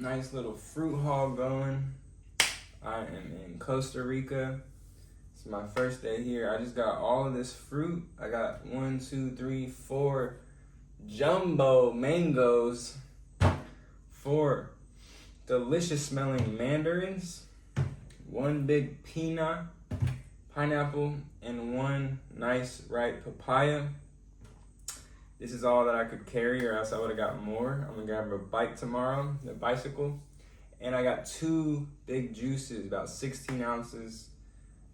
Nice little fruit haul going. I am in Costa Rica. It's my first day here. I just got all of this fruit. I got 1, 2, 3, 4 jumbo mangoes, 4 delicious smelling mandarins, 1 big pineapple, and 1 nice ripe papaya. This is all that I could carry, or else I would have got more. I'm gonna grab a bike tomorrow, the bicycle. And I got 2 big juices, about 16 ounces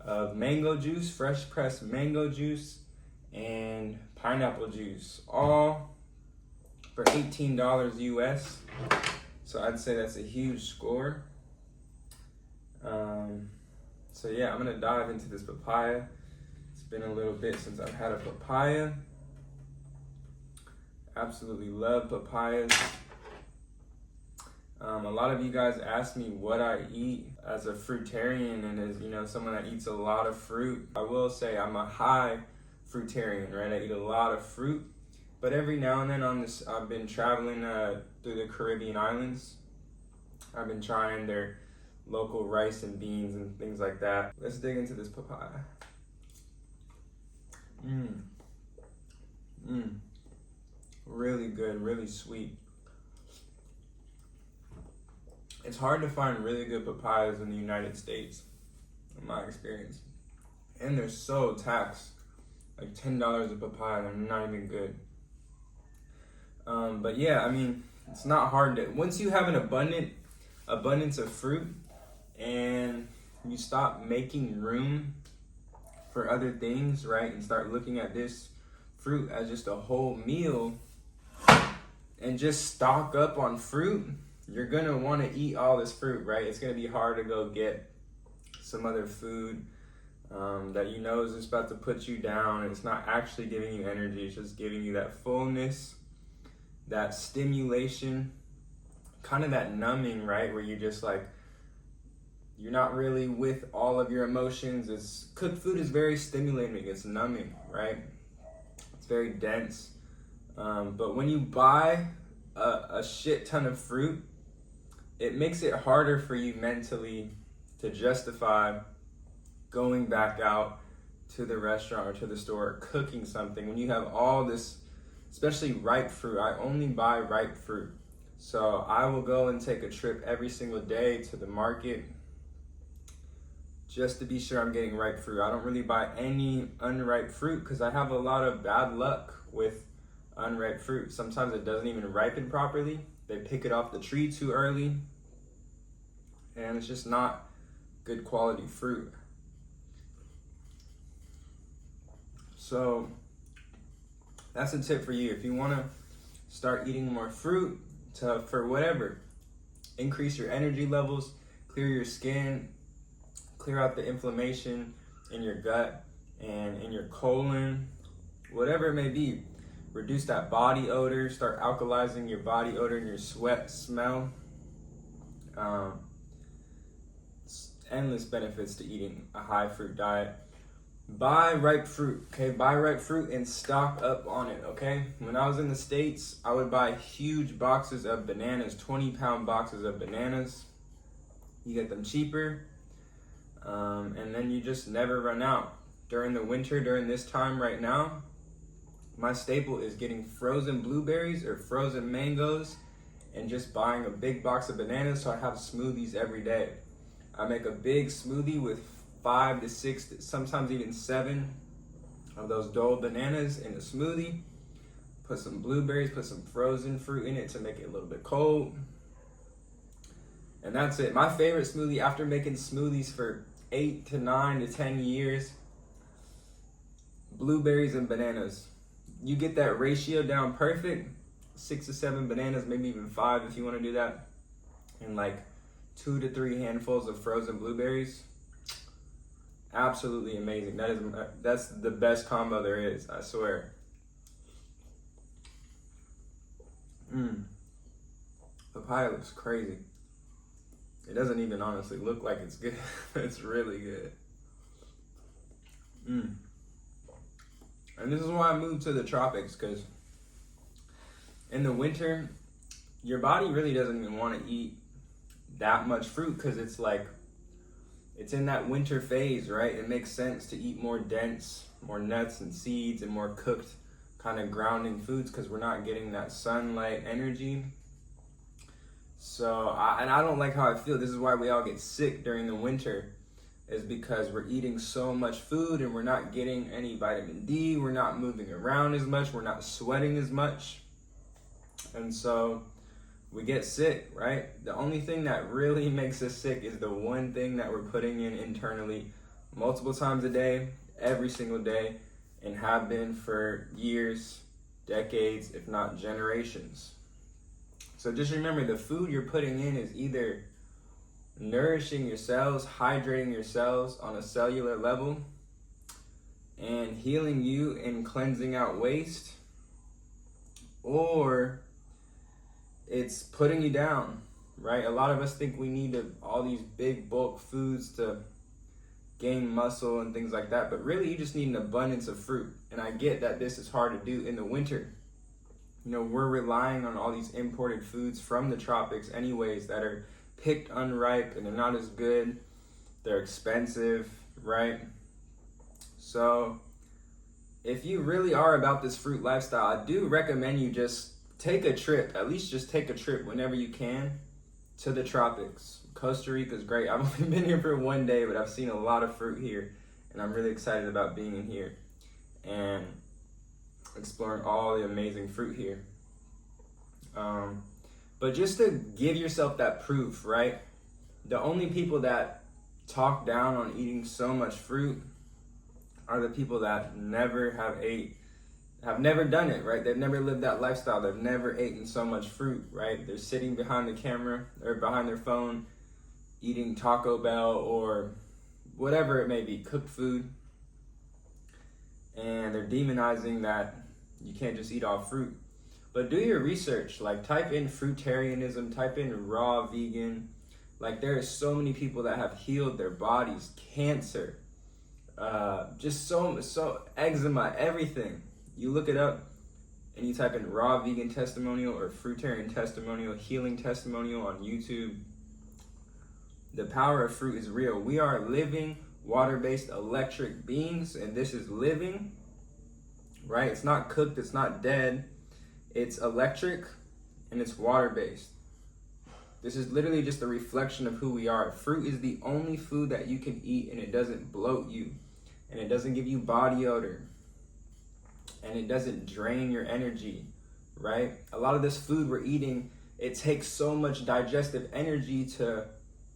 of mango juice, fresh pressed mango juice, and pineapple juice, all for $18 US. So I'd say that's a huge score. So yeah, I'm gonna dive into this papaya. It's been a little bit since I've had a papaya. Absolutely love papayas. A lot of you guys ask me what I eat as a fruitarian and as someone that eats a lot of fruit. I will say I'm a high fruitarian, right? I eat a lot of fruit, but every now and then I've been traveling through the Caribbean islands. I've been trying their local rice and beans and things like that. Let's dig into this papaya. Really good, really sweet. It's hard to find really good papayas in the United States, in my experience. And they're so taxed. Like $10 a papaya, they're not even good. But yeah, I mean, it's not hard to, once you have an abundance of fruit and you stop making room for other things, right? And start looking at this fruit as just a whole meal and just stock up on fruit, you're gonna want to eat all this fruit, right? It's gonna be hard to go get some other food that you know is just about to put you down, and it's not actually giving you energy. It's just giving you that fullness, that stimulation, kind of that numbing, right? Where you just like, you're not really with all of your emotions. Cooked food is very stimulating. It's numbing, right? It's very dense. But when you buy a shit ton of fruit, it makes it harder for you mentally to justify going back out to the restaurant or to the store, cooking something. When you have all this, especially ripe fruit, I only buy ripe fruit. So I will go and take a trip every single day to the market just to be sure I'm getting ripe fruit. I don't really buy any unripe fruit because I have a lot of bad luck with unripe fruit. Sometimes it doesn't even ripen properly. They pick it off the tree too early, and it's just not good quality fruit. So that's a tip for you. If you want to start eating more fruit for whatever, increase your energy levels, clear your skin, clear out the inflammation in your gut and in your colon, whatever it may be. Reduce that body odor, start alkalizing your body odor and your sweat smell. Endless benefits to eating a high fruit diet. Buy ripe fruit, okay? Buy ripe fruit and stock up on it, okay? When I was in the States, I would buy huge boxes of bananas, 20-pound boxes of bananas. You get them cheaper, and then you just never run out. During the winter, during this time right now, my staple is getting frozen blueberries or frozen mangoes and just buying a big box of bananas, so I have smoothies every day. I make a big smoothie with 5 to 6, sometimes even 7 of those dull bananas in a smoothie. Put some blueberries, put some frozen fruit in it to make it a little bit cold. And that's it. My favorite smoothie, after making smoothies for 8 to 9 to 10 years, blueberries and bananas. You get that ratio down perfect, 6 to 7 bananas, maybe even 5 if you want to do that, and like 2 to 3 handfuls of frozen blueberries. Absolutely amazing. That's the best combo there is, I swear. Papaya looks crazy. It doesn't even honestly look like it's good. It's really good. And this is why I moved to the tropics, because in the winter, your body really doesn't even want to eat that much fruit because it's like, it's in that winter phase, right? It makes sense to eat more dense, more nuts and seeds and more cooked kind of grounding foods because we're not getting that sunlight energy. So, I don't like how I feel. This is why we all get sick during the winter, is because we're eating so much food and we're not getting any vitamin D, we're not moving around as much, we're not sweating as much. And so we get sick, right? The only thing that really makes us sick is the one thing that we're putting in internally multiple times a day, every single day, and have been for years, decades, if not generations. So just remember, the food you're putting in is either nourishing your cells, hydrating your cells on a cellular level, and healing you and cleansing out waste, or it's putting you down, right? A lot of us think we need all these big bulk foods to gain muscle and things like that, but really you just need an abundance of fruit. And I get that this is hard to do in the winter. You know, we're relying on all these imported foods from the tropics anyways that are picked unripe and they're not as good. They're expensive, right? So if you really are about this fruit lifestyle, I do recommend you just take a trip, at least just take a trip whenever you can to the tropics. Costa Rica is great. I've only been here for one day, but I've seen a lot of fruit here, and I'm really excited about being in here and exploring all the amazing fruit here. But just to give yourself that proof, right? The only people that talk down on eating so much fruit are the people that never have never done it, right? They've never lived that lifestyle. They've never eaten so much fruit, right? They're sitting behind the camera or behind their phone eating Taco Bell or whatever it may be, cooked food. And they're demonizing that you can't just eat all fruit. But do your research, like type in fruitarianism, type in raw vegan. Like there are so many people that have healed their bodies, cancer, just so eczema, everything. You look it up and you type in raw vegan testimonial or fruitarian testimonial, healing testimonial on YouTube. The power of fruit is real. We are living water-based electric beings, and this is living, right? It's not cooked, it's not dead. It's electric and it's water-based. This is literally just a reflection of who we are. Fruit is the only food that you can eat and it doesn't bloat you, and it doesn't give you body odor, and it doesn't drain your energy, right? A lot of this food we're eating, it takes so much digestive energy to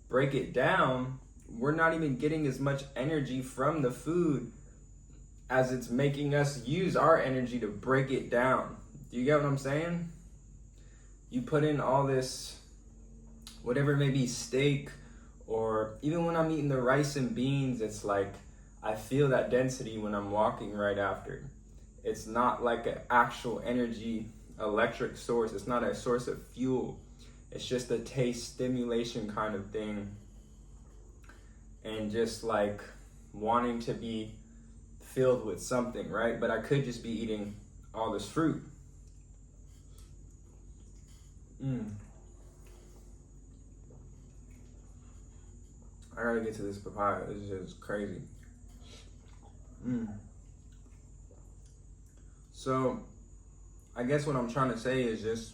break it down. We're not even getting as much energy from the food as it's making us use our energy to break it down. Do you get what I'm saying? You put in all this, whatever it may be, steak, or even when I'm eating the rice and beans, it's like I feel that density when I'm walking right after. It's not like an actual energy electric source. It's not a source of fuel. It's just a taste stimulation kind of thing. And just like wanting to be filled with something, right? But I could just be eating all this fruit. I gotta get to this papaya. It's just crazy. So, I guess what I'm trying to say is just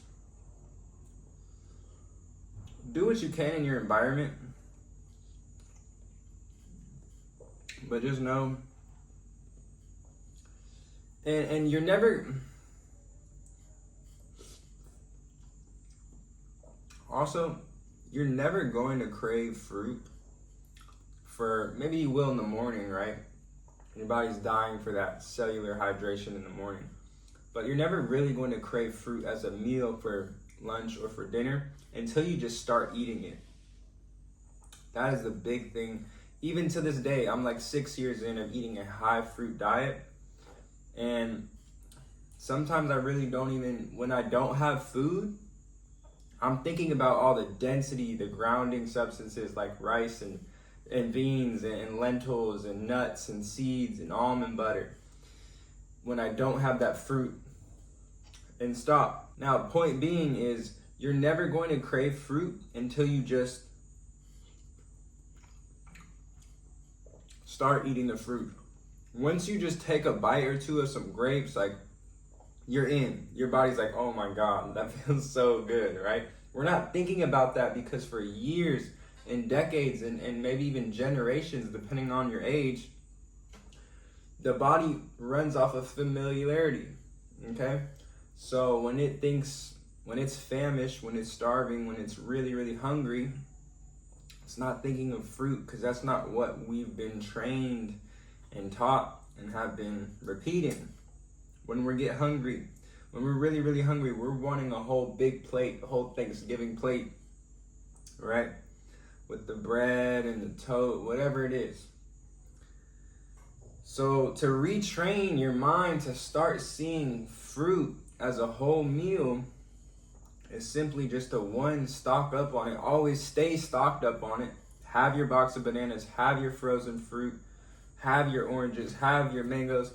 do what you can in your environment, but just know, and you're never, also, you're never going to crave fruit for, maybe you will in the morning, right? Your body's dying for that cellular hydration in the morning. But you're never really going to crave fruit as a meal for lunch or for dinner until you just start eating it. That is the big thing. Even to this day, I'm like 6 years in of eating a high fruit diet. And sometimes I really don't even, when I don't have food, I'm thinking about all the density, the grounding substances like rice and beans and lentils and nuts and seeds and almond butter when I don't have that fruit. And stop. Now, point being is you're never going to crave fruit until you just start eating the fruit. Once you just take a bite or two of some grapes, like, you're in. Your body's like, oh my God, that feels so good, right? We're not thinking about that because for years and decades and maybe even generations, depending on your age, the body runs off of familiarity, okay? So when it's famished, when it's starving, when it's really, really hungry, it's not thinking of fruit because that's not what we've been trained and taught and have been repeating. When we get hungry, when we're really, really hungry, we're wanting a whole big plate, a whole Thanksgiving plate, right? With the bread and the toast, whatever it is. So to retrain your mind to start seeing fruit as a whole meal is simply just stock up on it. Always stay stocked up on it. Have your box of bananas, have your frozen fruit, have your oranges, have your mangoes.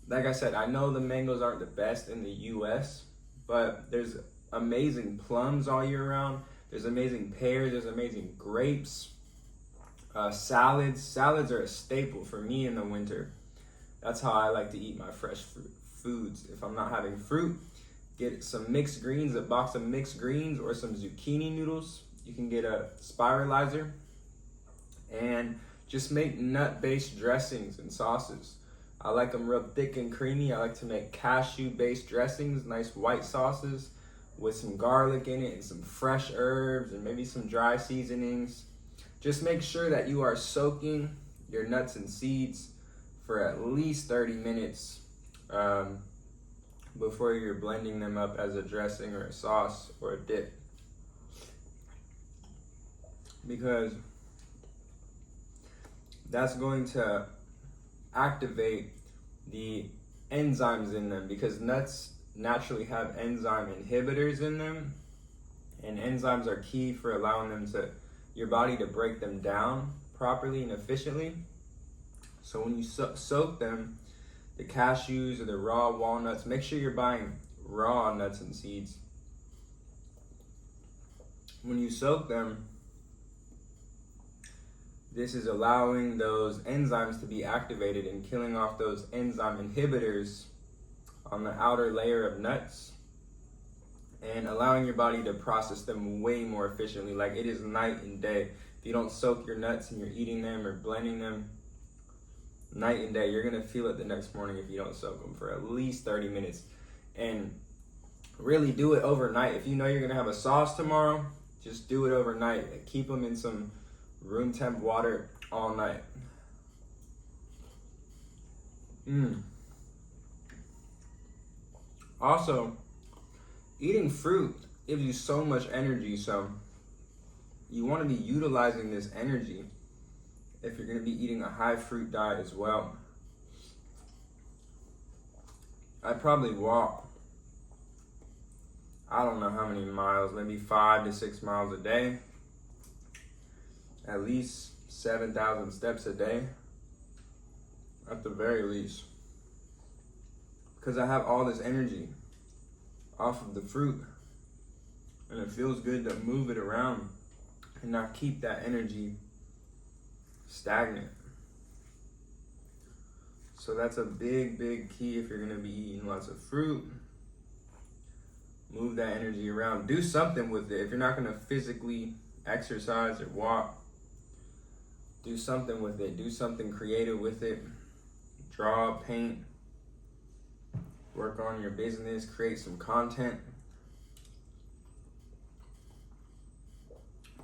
Like I said, I know the mangoes aren't the best in the US, but there's amazing plums all year round. There's amazing pears, there's amazing grapes. Salads are a staple for me in the winter. That's how I like to eat my fresh foods. If I'm not having fruit, get some mixed greens, a box of mixed greens or some zucchini noodles. You can get a spiralizer and just make nut-based dressings and sauces. I like them real thick and creamy. I like to make cashew-based dressings, nice white sauces with some garlic in it and some fresh herbs and maybe some dry seasonings. Just make sure that you are soaking your nuts and seeds for at least 30 minutes before you're blending them up as a dressing or a sauce or a dip. Because that's going to activate the enzymes in them, because nuts naturally have enzyme inhibitors in them, and enzymes are key for allowing your body to break them down properly and efficiently. So when you soak them, the cashews or the raw walnuts, make sure you're buying raw nuts and seeds. When you soak them, this is allowing those enzymes to be activated and killing off those enzyme inhibitors on the outer layer of nuts and allowing your body to process them way more efficiently. Like, it is night and day. If you don't soak your nuts and you're eating them or blending them, night and day, you're gonna feel it the next morning if you don't soak them for at least 30 minutes. And really do it overnight. If you know you're gonna have a sauce tomorrow, just do it overnight and keep them in some room temp water all night. Also, eating fruit gives you so much energy, so you want to be utilizing this energy if you're going to be eating a high fruit diet as well. I probably walk, I don't know how many miles, maybe 5 to 6 miles a day, at least 7,000 steps a day, at the very least, because I have all this energy off of the fruit, and it feels good to move it around and not keep that energy stagnant. So that's a big key if you're gonna be eating lots of fruit. Move that energy around. Do something with it. If you're not gonna physically exercise or walk, do something with it. Do something creative with it. Draw, paint, work on your business, create some content.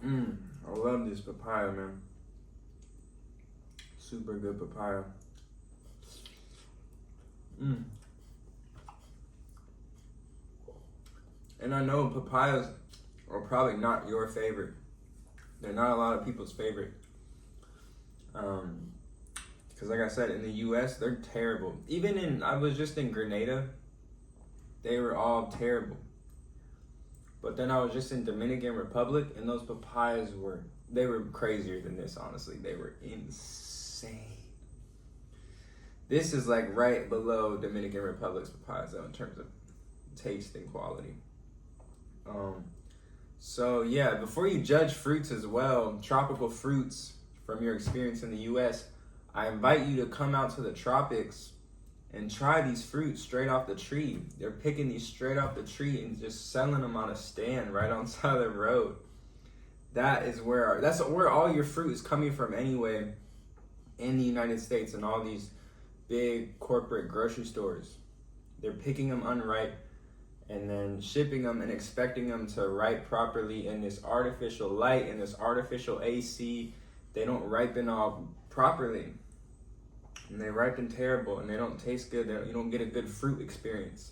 I love this papaya, man. Super good papaya. And I know papayas are probably not your favorite. They're not a lot of people's favorite. Because like I said, in the US, they're terrible. I was just in Grenada, they were all terrible. But then I was just in Dominican Republic, and those papayas were crazier than this, honestly. They were insane. This is like right below Dominican Republic's papayas though, in terms of taste and quality. So yeah, before you judge fruits as well, tropical fruits from your experience in the US, I invite you to come out to the tropics and try these fruits straight off the tree. They're picking these straight off the tree and just selling them on a stand right on the side of the road. That's where all your fruit is coming from anyway in the United States and all these big corporate grocery stores. They're picking them unripe and then shipping them and expecting them to ripe properly in this artificial light and this artificial AC. They don't ripen all properly. And they ripen terrible and they don't taste good. You don't get a good fruit experience.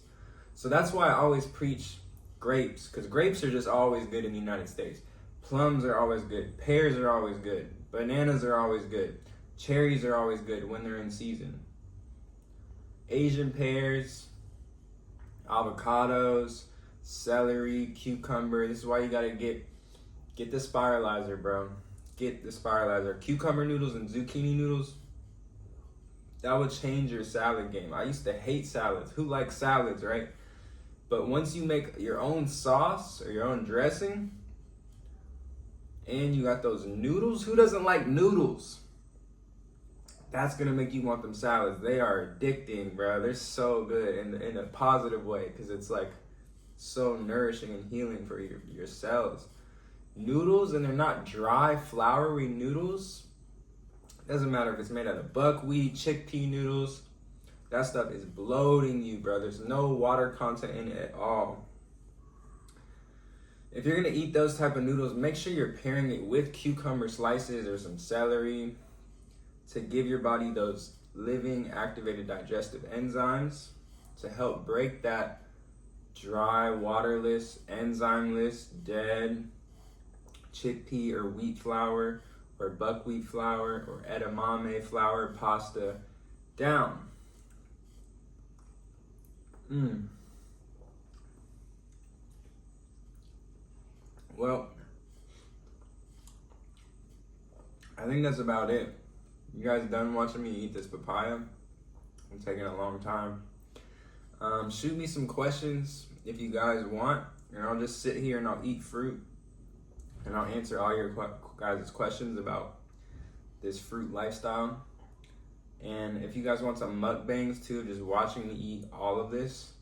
So that's why I always preach grapes, because grapes are just always good in the United States. Plums are always good. Pears are always good. Bananas are always good. Cherries are always good when they're in season. Asian pears, avocados, celery, cucumber. This is why you gotta get the spiralizer, bro. Get the spiralizer. Cucumber noodles and zucchini noodles. That would change your salad game. I used to hate salads. Who likes salads, right? But once you make your own sauce or your own dressing, and you got those noodles, who doesn't like noodles? That's gonna make you want them salads. They are addicting, bro. They're so good in a positive way, because it's like so nourishing and healing for your cells. Noodles, and they're not dry, floury noodles. Doesn't matter if it's made out of buckwheat, chickpea noodles. That stuff is bloating you, bro. There's no water content in it at all. If you're gonna eat those type of noodles, make sure you're pairing it with cucumber slices or some celery to give your body those living activated digestive enzymes to help break that dry, waterless, enzymeless, dead chickpea or wheat flour or buckwheat flour or edamame flour pasta down. Well, I think that's about it. You guys done watching me eat this papaya? I'm taking a long time. Shoot me some questions if you guys want, and I'll just sit here and I'll eat fruit, and I'll answer all your guys' questions about this fruit lifestyle. And if you guys want some mukbangs too, just watching me eat all of this,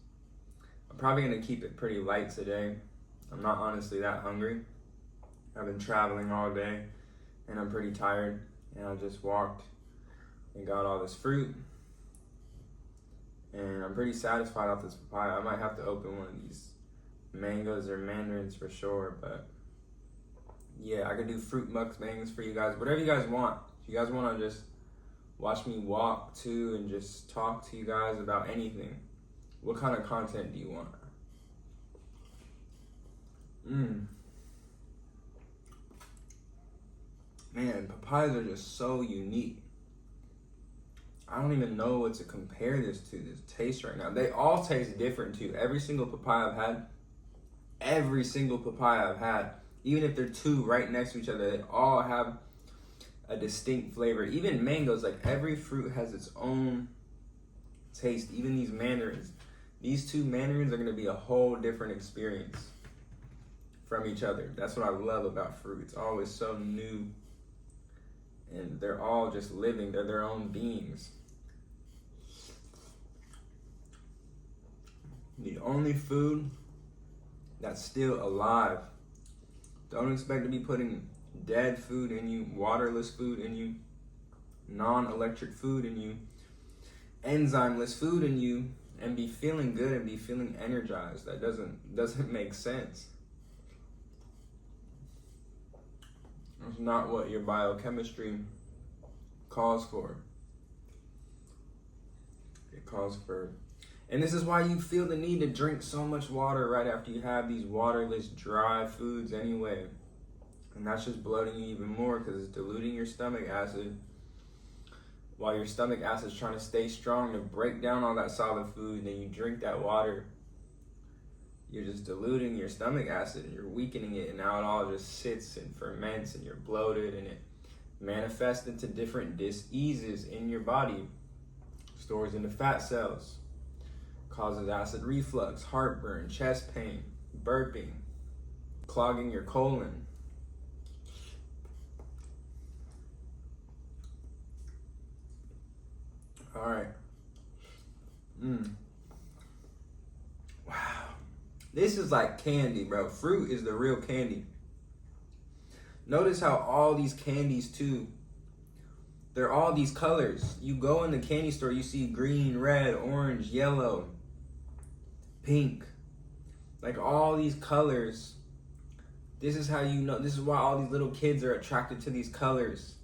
I'm probably gonna keep it pretty light today. I'm not honestly that hungry. I've been traveling all day and I'm pretty tired, and I just walked and got all this fruit, and I'm pretty satisfied off this papaya. I might have to open one of these mangoes or mandarins for sure, but yeah, I could do fruit mukbangs for you guys, whatever you guys want. If you guys want to just watch me walk too and just talk to you guys about anything, what kind of content do you want? Man, papayas are just so unique. I don't even know what to compare this to, this taste right now. They all taste different too. Every single papaya I've had, even if they're two right next to each other, they all have a distinct flavor. Even mangoes, like every fruit has its own taste. Even these mandarins. These two mandarins are gonna be a whole different experience from each other. That's what I love about fruit. It's always so new. And they're all just living. They're their own beings. The only food that's still alive. Don't expect to be putting dead food in you, waterless food in you, non-electric food in you, enzymeless food in you, and be feeling good and be feeling energized. That doesn't make sense. It's not what your biochemistry calls for. It calls for, and this is why you feel the need to drink so much water right after you have these waterless, dry foods anyway. And that's just bloating you even more because it's diluting your stomach acid. While your stomach acid is trying to stay strong to break down all that solid food, and then you drink that water, you're just diluting your stomach acid and you're weakening it, and now it all just sits and ferments and you're bloated, and it manifests into different diseases in your body, stores into fat cells, causes acid reflux, heartburn, chest pain, burping, clogging your colon. This is like candy, bro. Fruit is the real candy. Notice how all these candies too, they're all these colors. You go in the candy store, you see green, red, orange, yellow, pink. Like all these colors. This is how you know, this is why all these little kids are attracted to these colors.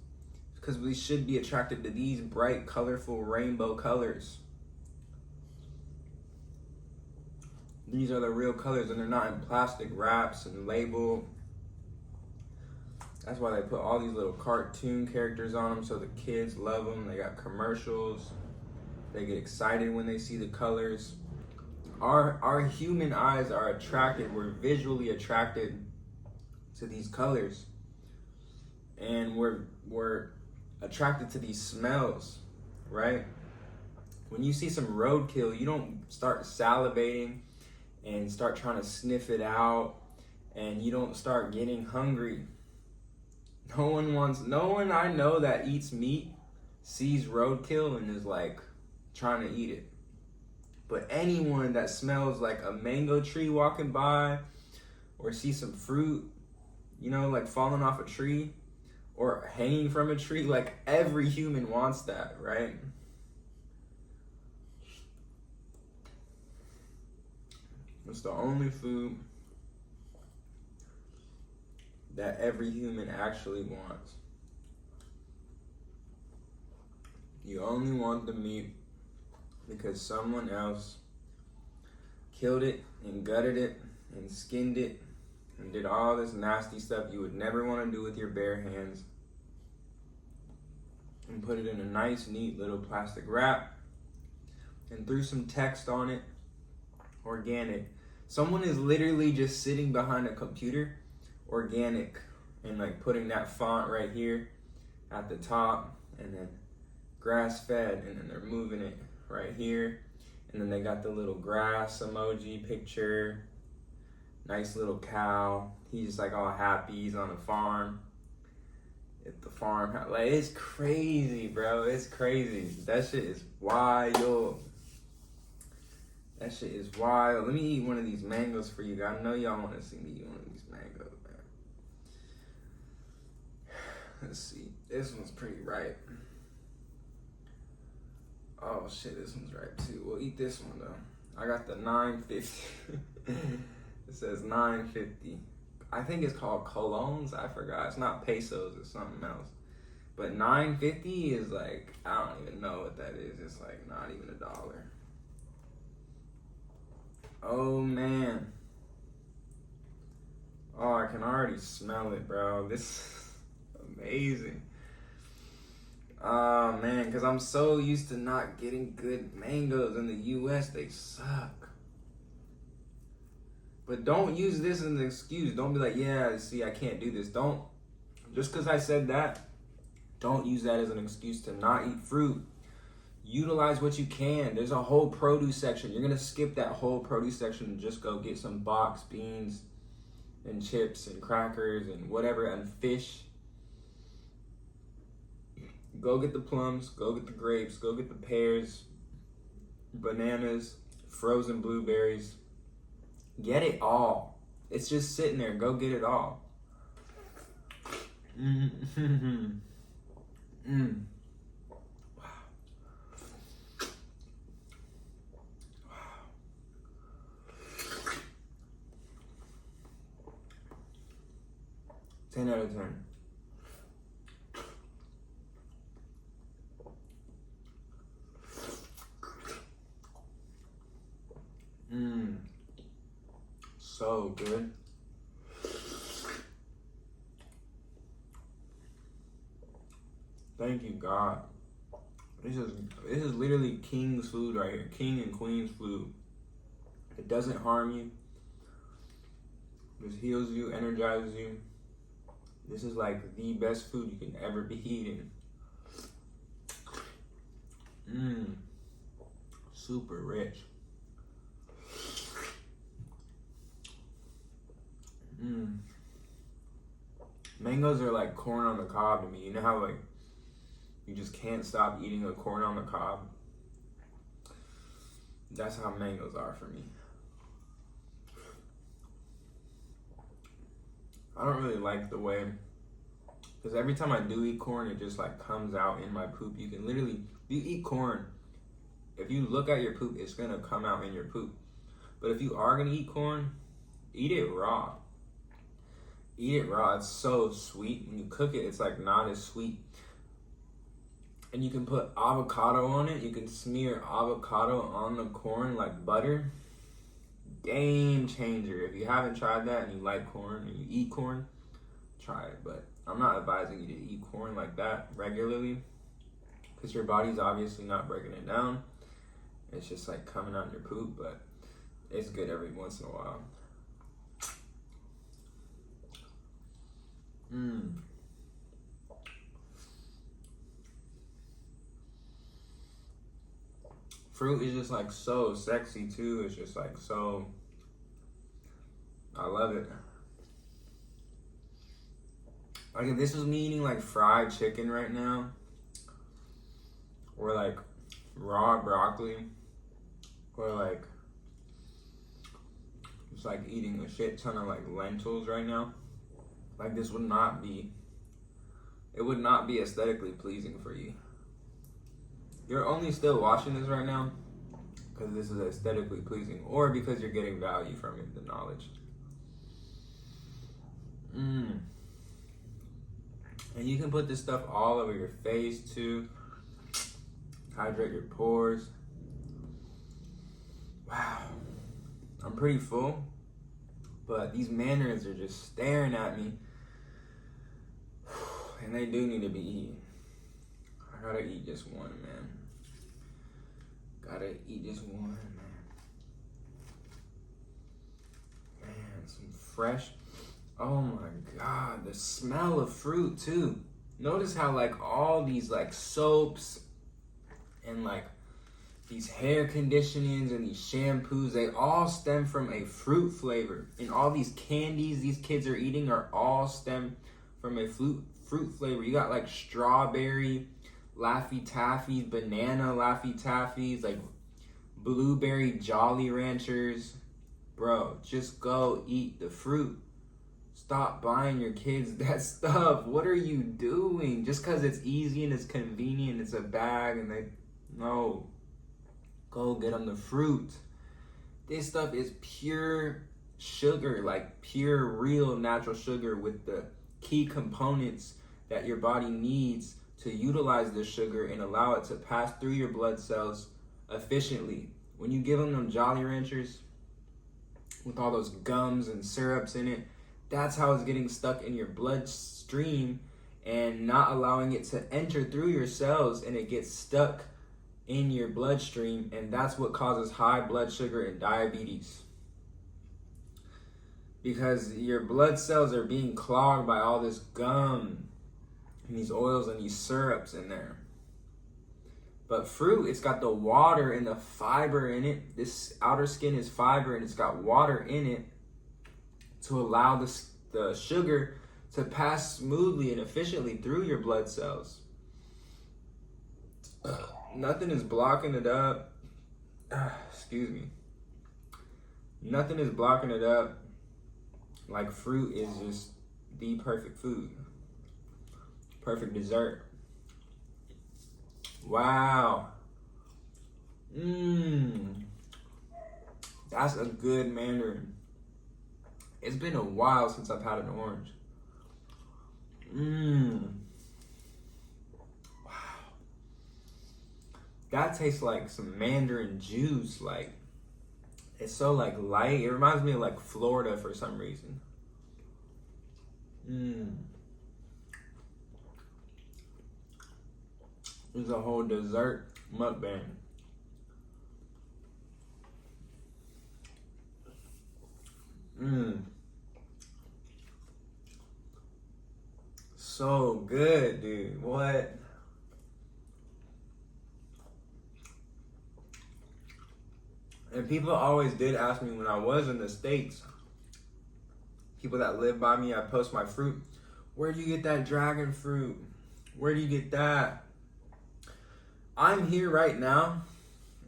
Because we should be attracted to these bright, colorful rainbow colors. These are the real colors, and they're not in plastic wraps and labeled. That's why they put all these little cartoon characters on them, so the kids love them. They got commercials. They get excited when they see the colors. Our human eyes are attracted. We're visually attracted to these colors, and we're attracted to these smells, right? When you see some roadkill, you don't start salivating and start trying to sniff it out, and you don't start getting hungry. No one I know that eats meat sees roadkill and is like trying to eat it. But anyone that smells like a mango tree walking by, or see some fruit, you know, like falling off a tree or hanging from a tree, like every human wants that, right? It's the only food that every human actually wants. You only want the meat because someone else killed it and gutted it and skinned it and did all this nasty stuff you would never want to do with your bare hands, and put it in a nice, neat little plastic wrap and threw some text on it, organic. Someone is literally just sitting behind a computer, organic, and like putting that font right here at the top, and then grass fed, and then they're moving it right here, and then they got the little grass emoji picture, nice little cow. He's just like all happy, he's on a farm. At the farm, like it's crazy, bro. It's crazy. That shit is wild. That shit is wild. Let me eat one of these mangoes for you. I know y'all want to see me eat one of these mangoes, man. Let's see. This one's pretty ripe. Oh shit, this one's ripe too. We'll eat this one though. I got the 950. It says 950. I think it's called colones. I forgot. It's not pesos. It's something else. But 950 is like, I don't even know what that is. It's like not even $1. Oh man. Oh, I can already smell it, bro. This is amazing. Oh man, because I'm so used to not getting good mangoes in the US. They suck. But don't use this as an excuse. Don't be like, yeah, see, I can't do this. Don't, just because I said that, don't use that as an excuse to not eat fruit. Utilize what you can. There's a whole produce section. You're going to skip that whole produce section and just go get some boxed beans and chips and crackers and whatever, and fish. Go get the plums. Go get the grapes. Go get the pears, bananas, frozen blueberries. Get it all. It's just sitting there. Go get it all. Mm-hmm. Mm. Wow. Wow. 10 out of 10. So good. Thank you, God. This is literally king's food right here. King and queen's food. It doesn't harm you. This heals you, energizes you. This is like the best food you can ever be eating. Super rich. Mangoes are like corn on the cob to me. You know how like you just can't stop eating a corn on the cob? That's how mangoes are for me. I don't really like the way, because every time I do eat corn, it just like comes out in my poop. You can literally, if you eat corn, if you look at your poop, it's gonna come out in your poop. But if you are gonna eat corn, eat it raw. Eat it raw. It's so sweet. When you cook it, it's like not as sweet. And you can put avocado on it. You can smear avocado on the corn like butter. Game changer. If you haven't tried that and you like corn and you eat corn, try it. But I'm not advising you to eat corn like that regularly, because your body's obviously not breaking it down. It's just like coming out in your poop, but it's good every once in a while. Fruit is just like so sexy too. It's just like so, I love it. Like if this was me eating like fried chicken right now, or like raw broccoli, or like just like eating a shit ton of like lentils right now, like this would not be, it would not be aesthetically pleasing for you. You're only still watching this right now because this is aesthetically pleasing, or because you're getting value from it, the knowledge. And you can put this stuff all over your face too. Hydrate your pores. Wow. I'm pretty full, but these mandarins are just staring at me. And they do need to be eaten. I gotta eat just one, man. Gotta eat just one, man. Man, some fresh. Oh my God, the smell of fruit too. Notice how like all these like soaps and like these hair conditionings and these shampoos, they all stem from a fruit flavor. And all these candies these kids are eating are all stem from a fruit flavor. You got like strawberry Laffy Taffies, banana Laffy Taffies, like blueberry Jolly Ranchers. Bro, just go eat the fruit. Stop buying your kids that stuff. What are you doing? Just because it's easy and it's convenient, it's a bag, and no. Go get them the fruit. This stuff is pure sugar, like pure, real, natural sugar with the key components that your body needs to utilize this sugar and allow it to pass through your blood cells efficiently. When you give them Jolly Ranchers with all those gums and syrups in it, that's how it's getting stuck in your bloodstream and not allowing it to enter through your cells, and it gets stuck in your bloodstream, and that's what causes high blood sugar and diabetes. Because your blood cells are being clogged by all this gum and these oils and these syrups in there. But fruit, it's got the water and the fiber in it. This outer skin is fiber and it's got water in it to allow the sugar to pass smoothly and efficiently through your blood cells. Nothing is blocking it up. Excuse me. Nothing is blocking it up. Like fruit is just the perfect food. Perfect dessert. Wow. That's a good mandarin. It's been a while since I've had an orange. Wow. That tastes like some mandarin juice. Like, it's so like light. It reminds me of like Florida for some reason. There's a whole dessert mukbang. So good, dude. What? And people always did ask me when I was in the States, people that live by me, I post my fruit. Where do you get that dragon fruit? Where do you get that? I'm here right now,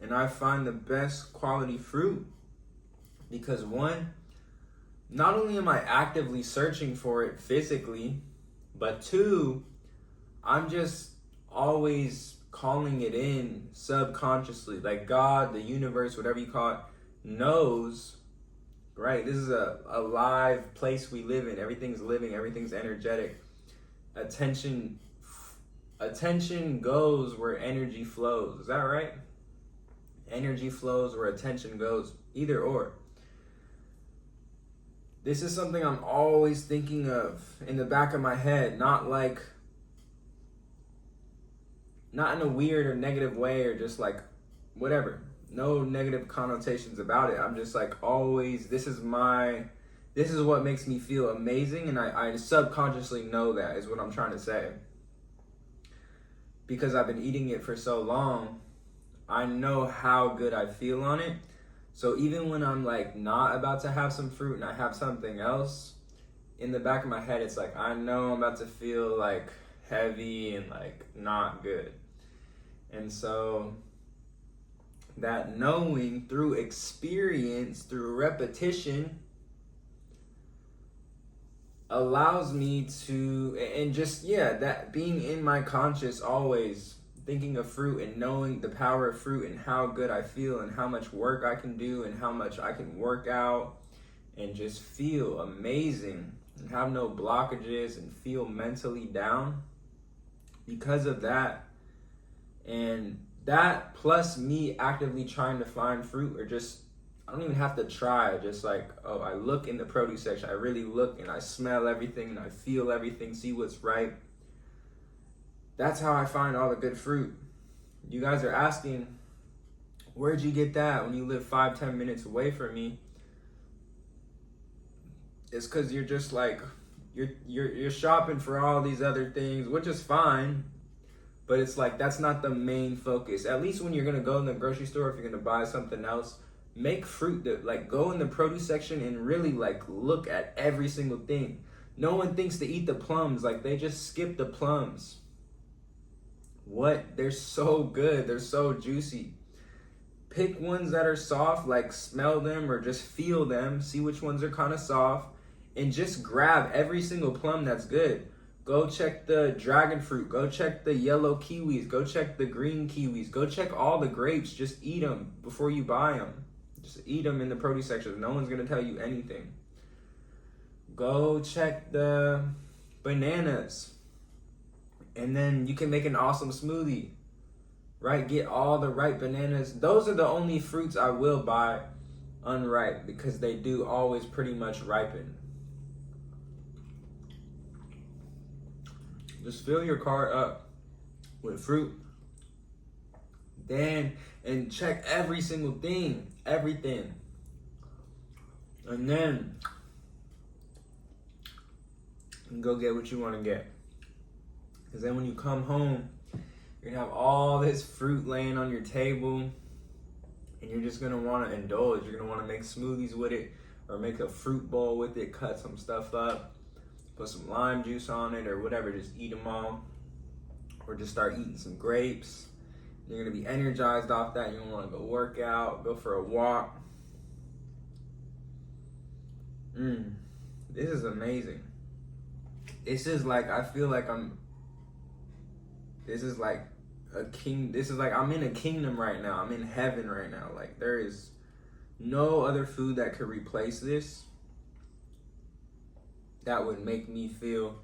and I find the best quality fruit because one, not only am I actively searching for it physically, but two, I'm just always calling it in subconsciously. Like God, the universe, whatever you call it, knows, right? This is a live place we live in. Everything's living, everything's energetic. Attention goes where energy flows. Is that right? Energy flows where attention goes. Either or. This is something I'm always thinking of in the back of my head, not in a weird or negative way or just like whatever. No negative connotations about it. I'm just like always, this is what makes me feel amazing, and I subconsciously know that is what I'm trying to say. Because I've been eating it for so long, I know how good I feel on it. So even when I'm like not about to have some fruit and I have something else, in the back of my head, it's like, I know I'm about to feel like heavy and like not good. And so that knowing through experience, through repetition, allows me to, and just, that being in my conscious always, thinking of fruit and knowing the power of fruit and how good I feel and how much work I can do and how much I can work out and just feel amazing and have no blockages and feel mentally down because of that. And that plus me actively trying to find fruit, or just, I don't even have to try, just like, I look in the produce section, I really look and I smell everything and I feel everything, see what's ripe. That's how I find all the good fruit. You guys are asking, where'd you get that when you live 5-10 minutes away from me? It's because you're just like, you're shopping for all these other things, which is fine, but it's like, that's not the main focus. At least when you're gonna go in the grocery store, if you're gonna buy something else, make fruit that, like, go in the produce section and really like look at every single thing. No one thinks to eat the plums, like they just skip the plums. What? They're so good. They're so juicy. Pick ones that are soft, like smell them or just feel them. See which ones are kind of soft. And just grab every single plum that's good. Go check the dragon fruit. Go check the yellow kiwis. Go check the green kiwis. Go check all the grapes. Just eat them before you buy them. Just eat them in the produce section. No one's going to tell you anything. Go check the bananas. And then you can make an awesome smoothie, right? Get all the ripe bananas. Those are the only fruits I will buy unripe because they do always pretty much ripen. Just fill your cart up with fruit. Then, and check every single thing, everything. And then, go get what you want to get. Because then when you come home, you're going to have all this fruit laying on your table, and you're just going to want to indulge. You're going to want to make smoothies with it, or make a fruit bowl with it, cut some stuff up, put some lime juice on it, or whatever, just eat them all. Or just start eating some grapes. You're going to be energized off that. You're going to want to go work out, go for a walk. This is amazing. This is like, I feel like this is like a king. This is like I'm in a kingdom right now. I'm in heaven right now. Like, there is no other food that could replace this. That would make me feel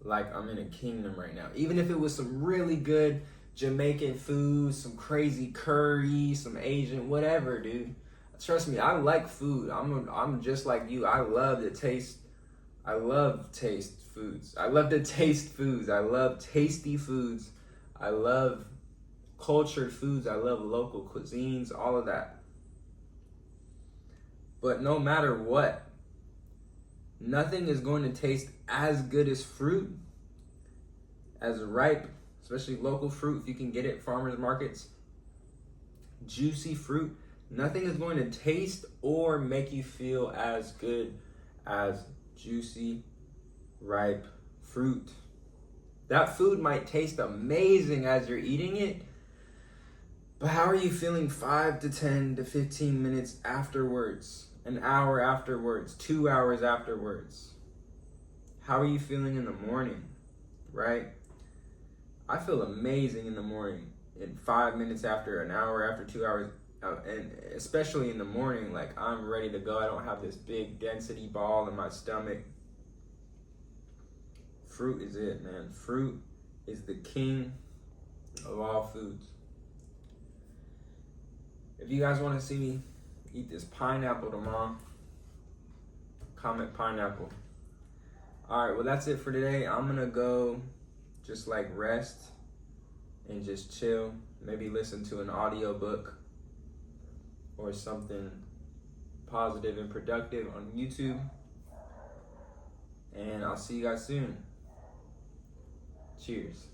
like I'm in a kingdom right now. Even if it was some really good Jamaican food, some crazy curry, some Asian, whatever, dude. Trust me, I like food. I'm just like you. I love taste foods. I love to taste foods. I love tasty foods. I love cultured foods. I love local cuisines, all of that. But no matter what, nothing is going to taste as good as fruit, as ripe, especially local fruit if you can get it at farmers markets. Juicy fruit. Nothing is going to taste or make you feel as good as juicy, ripe fruit. That food might taste amazing as you're eating it, but how are you feeling 5 to 10 to 15 minutes afterwards? an hour afterwards, 2 hours afterwards? How are you feeling in the morning, right? I feel amazing in the morning, in 5 minutes after, an hour after, 2 hours, and especially in the morning, like I'm ready to go. I don't have this big density ball in my stomach. Fruit is it, man. Fruit is the king of all foods. If you guys want to see me eat this pineapple tomorrow, comment pineapple. All right, well, that's it for today. I'm going to go just like rest and just chill. Maybe listen to an audiobook or something positive and productive on YouTube. And I'll see you guys soon. Cheers.